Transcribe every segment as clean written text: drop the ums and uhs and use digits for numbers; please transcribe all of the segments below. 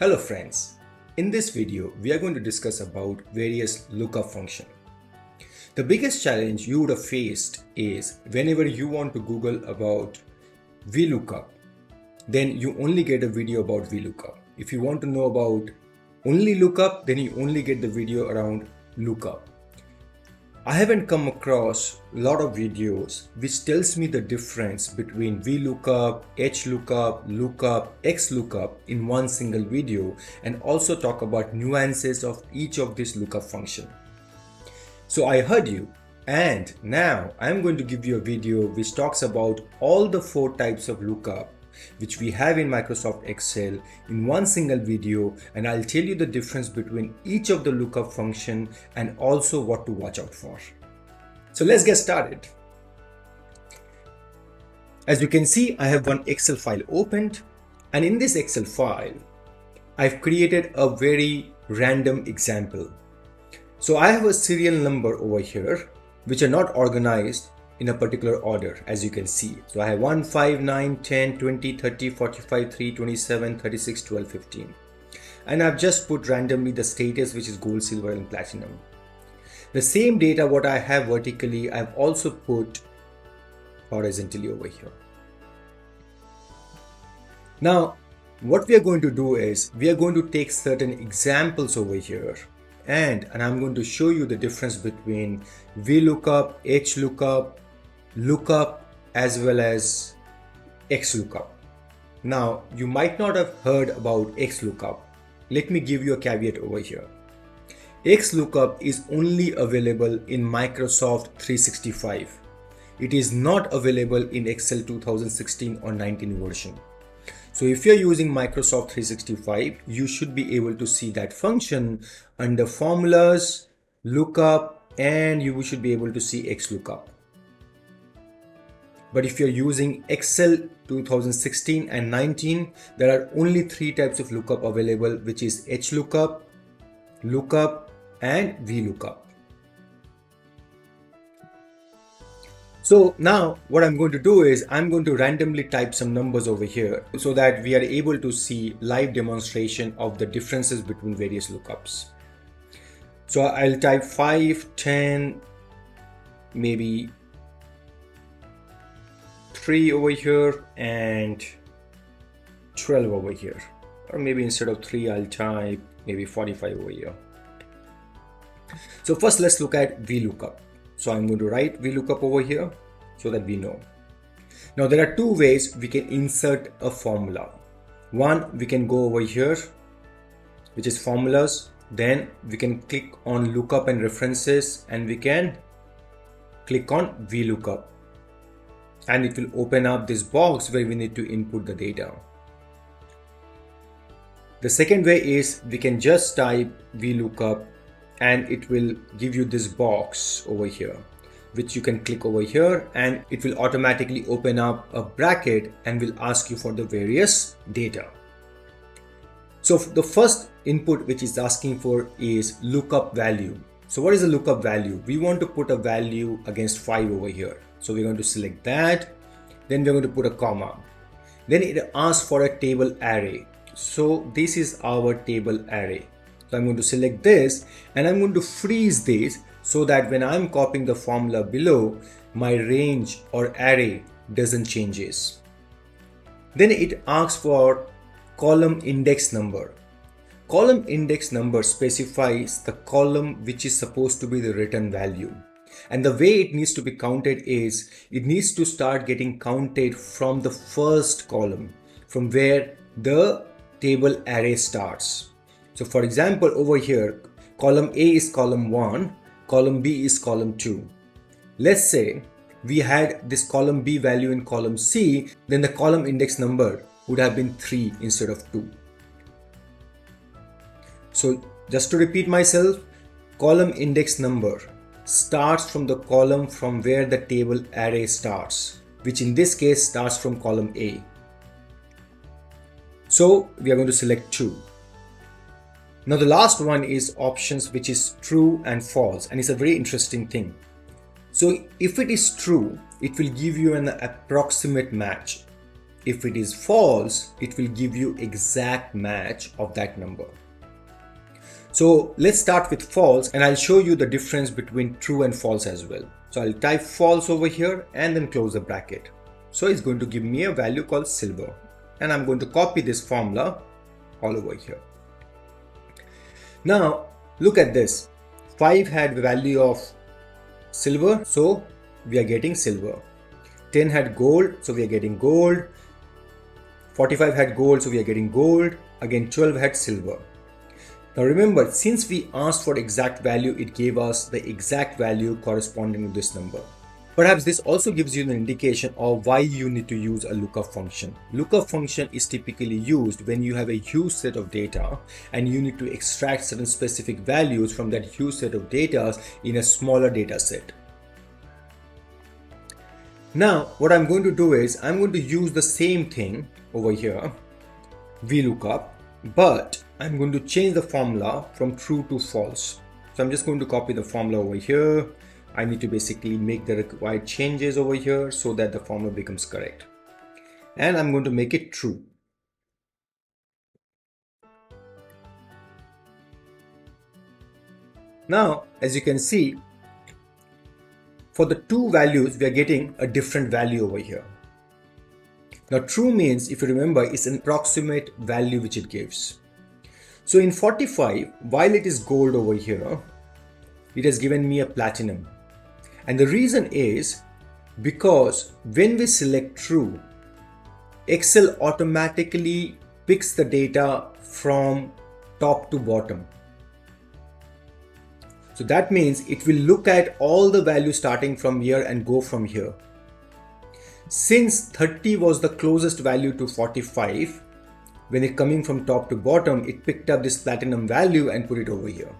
Hello friends, in this video we are going to discuss about various lookup functions. The biggest challenge you would have faced is whenever you want to Google about Vlookup, then you only get a video about Vlookup. If you want to know about only lookup, then you only get the video around lookup. I haven't come across a lot of videos which tells me the difference between Vlookup, hlookup, lookup, Xlookup in one single video and also talk about nuances of each of these lookup function. So I heard you, and now I'm going to give you a video which talks about all the 4 types of lookup which we have in Microsoft Excel in one single video, and I'll tell you the difference between each of the lookup function and also what to watch out for. So let's get started. As you can see, I have one Excel file opened, and in this Excel file, I've created a very random example. So I have a serial number over here, which are not organized in a particular order, as you can see. So I have 1, 5, 9, 10, 20, 30, 45, 3, 27, 36, 12, 15. And I've just put randomly the status, which is gold, silver, and platinum. The same data what I have vertically, I've also put horizontally over here. Now, what we are going to do is, we are going to take certain examples over here, and I'm going to show you the difference between Vlookup, hlookup, lookup, as well as Xlookup. Now, you might not have heard about Xlookup. Let me give you a caveat over here. Xlookup is only available in Microsoft 365. It is not available in Excel 2016 or 19 version. So if you're using Microsoft 365, you should be able to see that function under formulas, lookup, and you should be able to see Xlookup. But if you're using Excel 2016 and 19, there are only 3 types of lookup available, which is hlookup, lookup, and Vlookup. So now what I'm going to do is I'm going to randomly type some numbers over here so that we are able to see live demonstration of the differences between various lookups. So I'll type 5, 10, maybe 3 over here and 12 over here, or maybe instead of 3 I'll type maybe 45 over here. So first let's look at Vlookup. So I'm going to write Vlookup over here so that we know. Now there are 2 ways we can insert a formula. One, we can go over here, which is formulas. Then we can click on lookup and references, and we can click on Vlookup. And it will open up this box where we need to input the data. The second way is we can just type Vlookup and it will give you this box over here, which you can click over here and it will automatically open up a bracket and will ask you for the various data. So the first input which is asking for is lookup value. So what is the lookup value? We want to put a value against 5 over here. So we're going to select that, then we're going to put a comma. Then it asks for a table array. So this is our table array. So I'm going to select this and I'm going to freeze this so that when I'm copying the formula below, my range or array doesn't changes. Then it asks for column index number. Column index number specifies the column which is supposed to be the return value. And the way it needs to be counted is, it needs to start getting counted from the first column, from where the table array starts. So for example, over here, column A is column 1, column B is column 2. Let's say we had this column B value in column C, then the column index number would have been 3 instead of 2. So just to repeat myself, column index number starts from the column from where the table array starts, which in this case starts from column A. So we are going to select 2. Now the last one is options, which is true and false, and it's a very interesting thing. So if it is true, it will give you an approximate match. If it is false, it will give you exact match of that number. So let's start with false, and I'll show you the difference between true and false as well. So I'll type false over here and then close the bracket. So it's going to give me a value called silver, and I'm going to copy this formula all over here. Now look at this. 5 had the value of silver, so we are getting silver. 10 had gold, so we are getting gold. 45 had gold, so we are getting gold. Again, 12 had silver. Now remember, since we asked for exact value, it gave us the exact value corresponding to this number. Perhaps this also gives you an indication of why you need to use a lookup function. Lookup function is typically used when you have a huge set of data and you need to extract certain specific values from that huge set of data in a smaller data set. Now what I'm going to do is I'm going to use the same thing over here, Vlookup, but I'm going to change the formula from true to false. So I'm just going to copy the formula over here. I need to basically make the required changes over here so that the formula becomes correct. And I'm going to make it true. Now, as you can see, for the two values, we are getting a different value over here. Now, true means, if you remember, it's an approximate value which it gives. So in 45, while it is gold over here, it has given me a platinum. And the reason is because when we select true, Excel automatically picks the data from top to bottom. So that means it will look at all the values starting from here and go from here. Since 30 was the closest value to 45, when it coming from top to bottom, it picked up this platinum value and put it over here.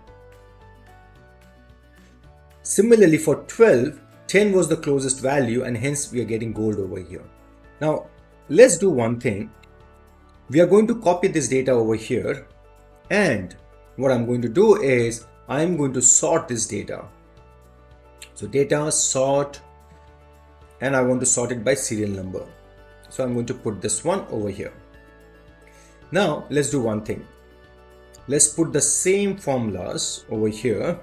Similarly for 12, 10 was the closest value and hence we are getting gold over here. Now let's do one thing. We are going to copy this data over here, and what I'm going to do is I'm going to sort this data. So data sort, and I want to sort it by serial number. So I'm going to put this one over here. Now let's do one thing. Let's put the same formulas over here.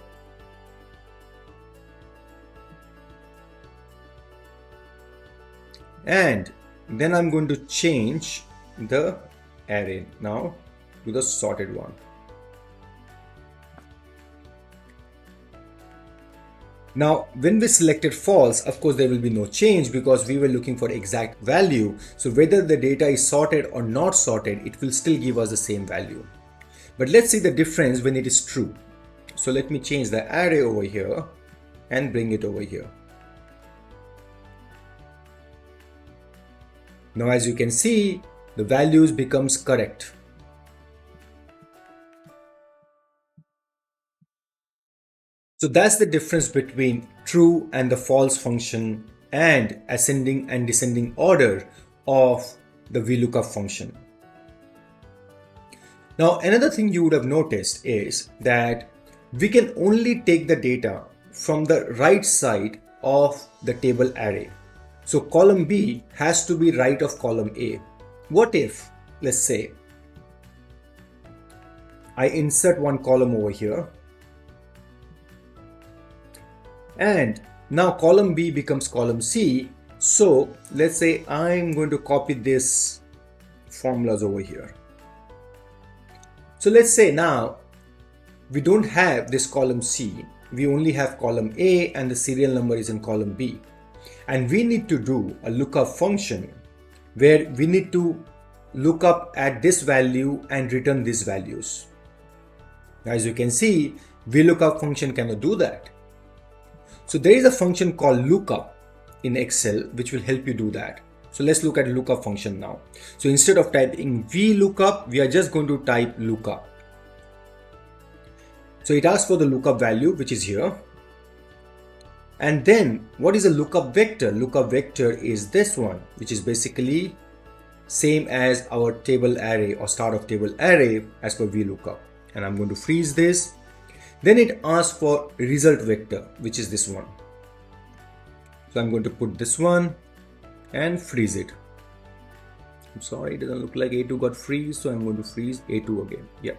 And then I'm going to change the array now to the sorted one. Now, when we selected false, of course, there will be no change because we were looking for exact value. So whether the data is sorted or not sorted, it will still give us the same value. But let's see the difference when it is true. So let me change the array over here and bring it over here. Now, as you can see, the values becomes correct. So that's the difference between true and the false function and ascending and descending order of the Vlookup function. Now, another thing you would have noticed is that we can only take the data from the right side of the table array. So column B has to be right of column A. What if, let's say, I insert one column over here, and now column B becomes column C. So let's say I'm going to copy this formulas over here. So let's say now we don't have this column C, we only have column A and the serial number is in column B. And we need to do a lookup function where we need to look up at this value and return these values. Now, as you can see, Vlookup function cannot do that. So there is a function called lookup in Excel which will help you do that. So let's look at lookup function now. So instead of typing Vlookup, we are just going to type lookup. So it asks for the lookup value, which is here. And then what is a lookup vector? Lookup vector is this one, which is basically same as our table array or start of table array as per Vlookup. And I'm going to freeze this. Then it asks for result vector, which is this one. So I'm going to put this one and freeze it. I'm sorry, it doesn't look like A2 got freeze, so I'm going to freeze A2 again. Yeah.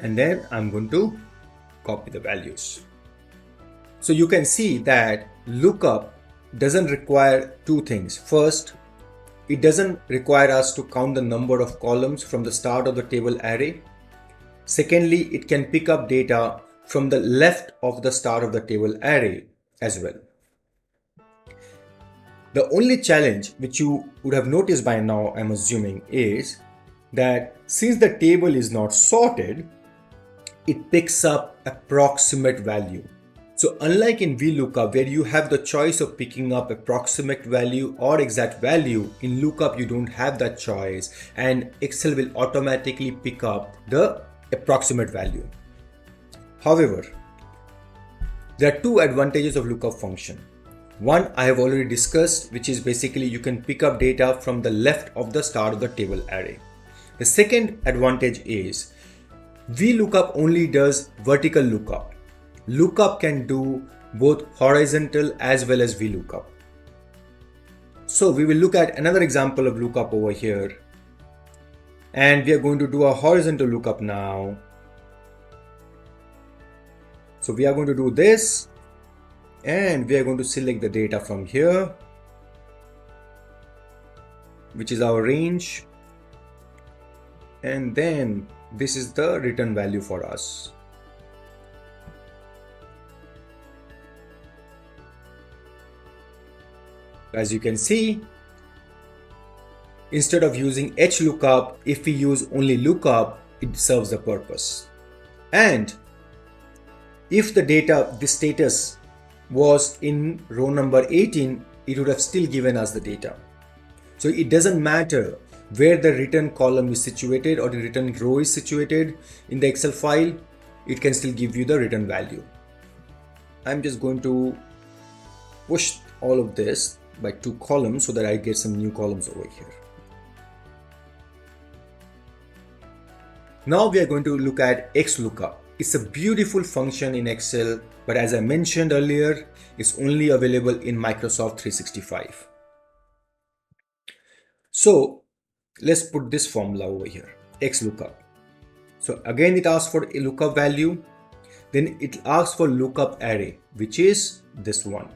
And then I'm going to copy the values. So you can see that lookup doesn't require two things. First, it doesn't require us to count the number of columns from the start of the table array. Secondly, it can pick up data from the left of the start of the table array as well. The only challenge which you would have noticed by now, I'm assuming, is that since the table is not sorted, it picks up approximate value. So unlike in Vlookup, where you have the choice of picking up approximate value or exact value, in Lookup you don't have that choice, and Excel will automatically pick up the approximate value. However, there are two advantages of lookup function. One I have already discussed, which is basically you can pick up data from the left of the start of the table array. The second advantage is Vlookup only does vertical lookup. Lookup can do both horizontal as well as Vlookup. So we will look at another example of lookup over here. And we are going to do a horizontal lookup now. So we are going to do this. And we are going to select the data from here, which is our range. And then this is the return value for us. As you can see, instead of using hlookup, if we use only lookup, it serves the purpose. And if the data, the status was in row number 18, it would have still given us the data. So it doesn't matter where the return column is situated or the return row is situated in the Excel file, it can still give you the return value. I'm just going to push all of this by 2 columns so that I get some new columns over here. Now we are going to look at Xlookup. It's a beautiful function in Excel, but as I mentioned earlier, it's only available in Microsoft 365. So let's put this formula over here, Xlookup. So again, it asks for a lookup value. Then it asks for lookup array, which is this one.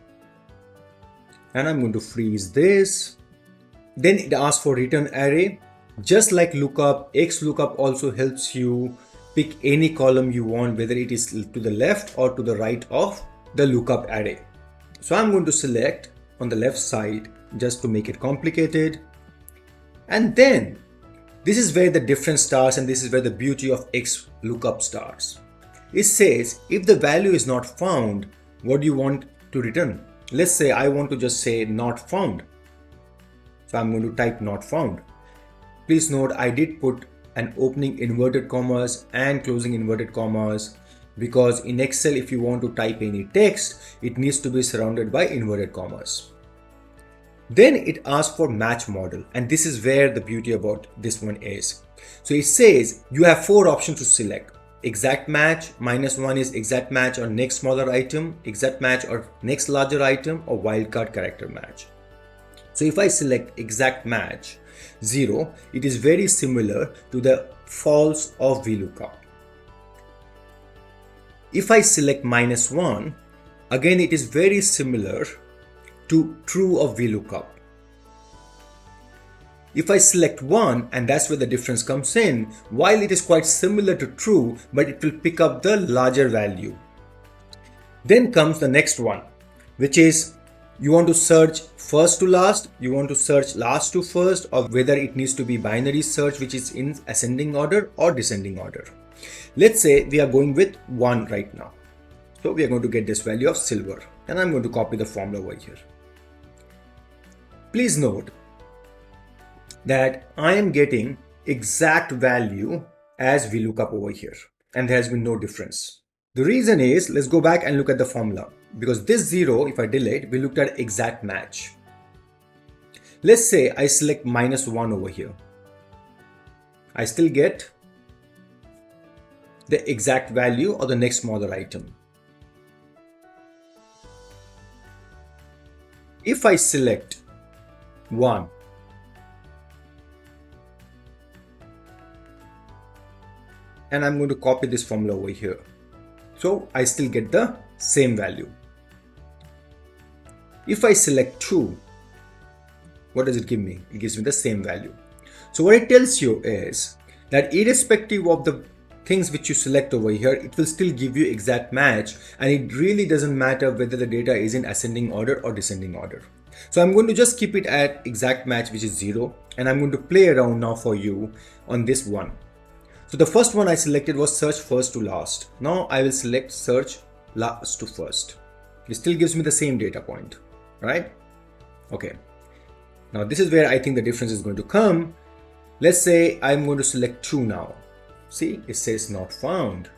And I'm going to freeze this. Then it asks for return array. Just like lookup, Xlookup also helps you pick any column you want, whether it is to the left or to the right of the lookup array. So I'm going to select on the left side just to make it complicated. And then this is where the difference starts, and this is where the beauty of Xlookup starts. It says if the value is not found, what do you want to return? Let's say I want to just say not found. So I'm going to type not found. Please note I did put an opening inverted commas and closing inverted commas because in Excel, if you want to type any text, it needs to be surrounded by inverted commas. Then it asks for match model, and this is where the beauty about this one is. So it says you have 4 options to select: exact match, -1 is exact match or next smaller item, exact match or next larger item, or wildcard character match. So if I select exact match 0, it is very similar to the false of Vlookup. If I select -1, again it is very similar to true of Vlookup. If I select 1, and that's where the difference comes in, while it is quite similar to true, but it will pick up the larger value. Then comes the next one, which is you want to search first to last, you want to search last to first, or whether it needs to be binary search, which is in ascending order or descending order. Let's say we are going with 1 right now. So we are going to get this value of silver, and I'm going to copy the formula over here. Please note that I am getting exact value as Vlookup over here, and there has been no difference. The reason is, let's go back and look at the formula, because this 0, if I delete, we looked at exact match. Let's say I select -1 over here. I still get the exact value or the next smaller item. If I select 1. And I'm going to copy this formula over here. So I still get the same value. If I select 2, what does it give me? It gives me the same value. So what it tells you is that irrespective of the things which you select over here, it will still give you exact match, and it really doesn't matter whether the data is in ascending order or descending order. So I'm going to just keep it at exact match, which is 0, and I'm going to play around now for you on this one. So the first one I selected was search first to last. Now I will select search last to first. It still gives me the same data point, right? Okay. Now this is where I think the difference is going to come. Let's say I'm going to select 2 now. See, it says not found.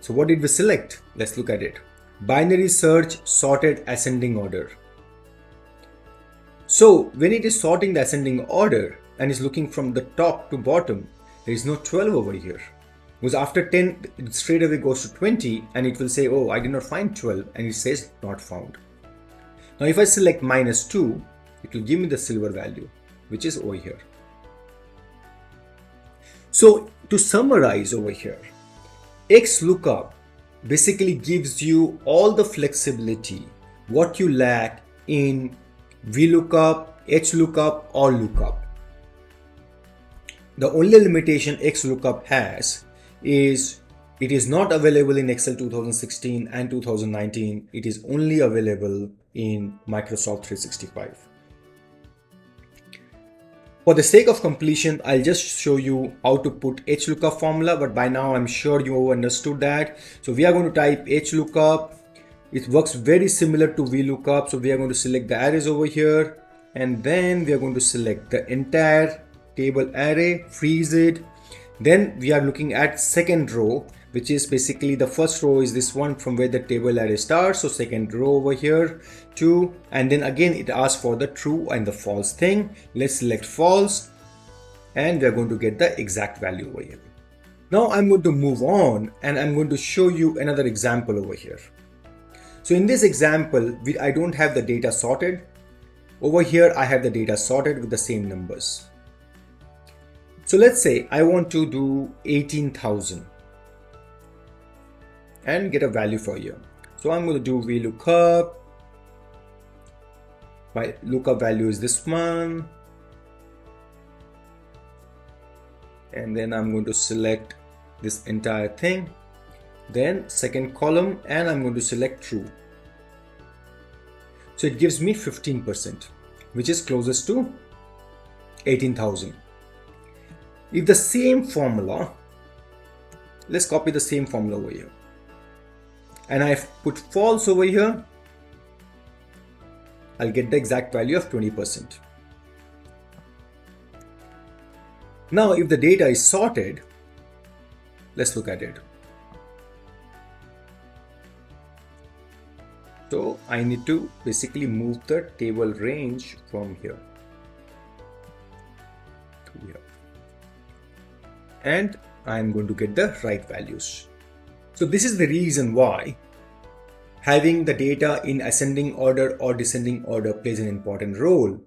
So what did we select? Let's look at it. Binary search sorted ascending order. So when it is sorting the ascending order and is looking from the top to bottom, there is no 12 over here. Because after 10, it straight away goes to 20 and it will say, oh, I did not find 12, and it says not found. Now if I select -2, it will give me the silver value, which is over here. So to summarize over here, Xlookup basically gives you all the flexibility what you lack in Vlookup, HLookup or Lookup. The only limitation Xlookup has is it is not available in Excel 2016 and 2019. It is only available in Microsoft 365. For the sake of completion, I'll just show you how to put HLookup formula, but by now I'm sure you understood that. So we are going to type HLookup. It works very similar to Vlookup. So we are going to select the arrays over here, and then we are going to select the entire table array, freeze it. Then we are looking at second row, which is basically the first row is this one from where the table array starts. So second row over here, 2, and then again it asks for the true and the false thing. Let's select false, and we are going to get the exact value over here. Now I'm going to move on and I'm going to show you another example over here. So in this example, I don't have the data sorted. Over here I have the data sorted with the same numbers. So let's say I want to do 18,000 and get a value for you. So I'm going to do Vlookup. My lookup value is this one. And then I'm going to select this entire thing. Then second column, and I'm going to select true. So it gives me 15%, which is closest to 18,000. If the same formula, let's copy the same formula over here. And I've put false over here, I'll get the exact value of 20%. Now, if the data is sorted, let's look at it. So I need to basically move the table range from here to here. And I'm going to get the right values. So this is the reason why having the data in ascending order or descending order plays an important role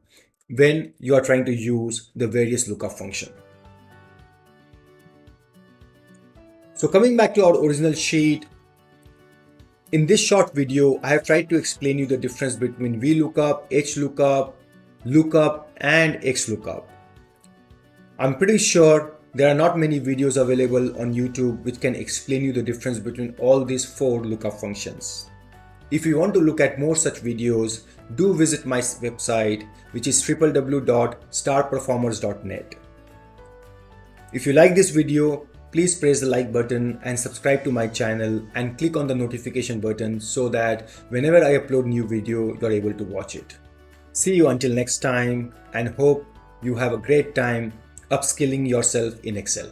when you are trying to use the various lookup function. So coming back to our original sheet, in this short video, I have tried to explain you the difference between Vlookup, HLookup, Lookup and Xlookup. I'm pretty sure there are not many videos available on YouTube which can explain you the difference between all these 4 lookup functions. If you want to look at more such videos, do visit my website, which is www.starperformers.net. If you like this video, please press the like button and subscribe to my channel and click on the notification button so that whenever I upload new video, you're able to watch it. See you until next time, and hope you have a great time upskilling yourself in Excel.